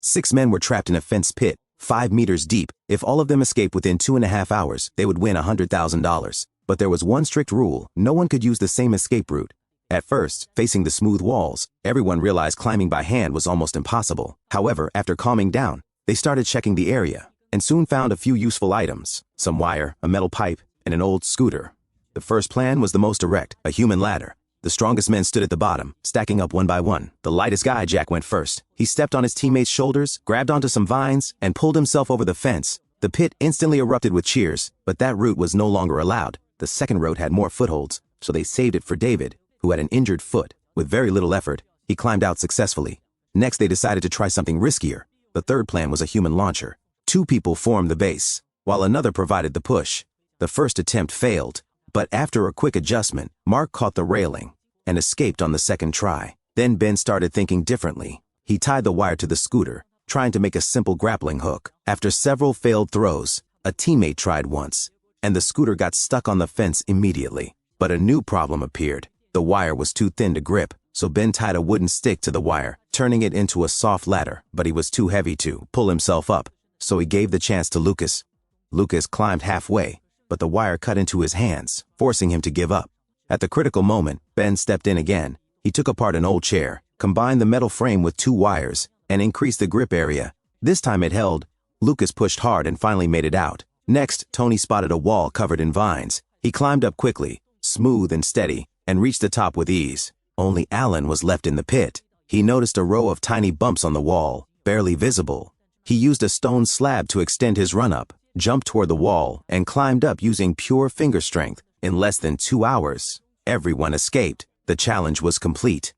6 men were trapped in a fenced pit, 5 meters deep. If all of them escaped within 2.5 hours, they would win $100,000. But there was one strict rule: no one could use the same escape route. At first, facing the smooth walls, everyone realized climbing by hand was almost impossible. However, after calming down, they started checking the area, and soon found a few useful items: some wire, a metal pipe, and an old scooter. The first plan was the most direct: a human ladder. The strongest men stood at the bottom, stacking up one by one. The lightest guy, Jack, went first. He stepped on his teammates' shoulders, grabbed onto some vines, and pulled himself over the fence. The pit instantly erupted with cheers, but that route was no longer allowed. The second route had more footholds, so they saved it for David, who had an injured foot. With very little effort, he climbed out successfully. Next, they decided to try something riskier. The third plan was a human launcher. 2 people formed the base, while another provided the push. The first attempt failed, but after a quick adjustment, Mark caught the railing and escaped on the second try. Then Ben started thinking differently. He tied the wire to the scooter, trying to make a simple grappling hook. After several failed throws, a teammate tried once, and the scooter got stuck on the fence immediately. But a new problem appeared. The wire was too thin to grip, so Ben tied a wooden stick to the wire, turning it into a soft ladder, but he was too heavy to pull himself up, so he gave the chance to Lucas. Lucas climbed halfway, but the wire cut into his hands, forcing him to give up. At the critical moment, Ben stepped in again. He took apart an old chair, combined the metal frame with 2 wires, and increased the grip area. This time it held. Lucas pushed hard and finally made it out. Next, Tony spotted a wall covered in vines. He climbed up quickly, smooth and steady, and reached the top with ease. Only Alan was left in the pit. He noticed a row of tiny bumps on the wall, barely visible. He used a stone slab to extend his run-up, jumped toward the wall, and climbed up using pure finger strength. In less than 2 hours, everyone escaped. The challenge was complete.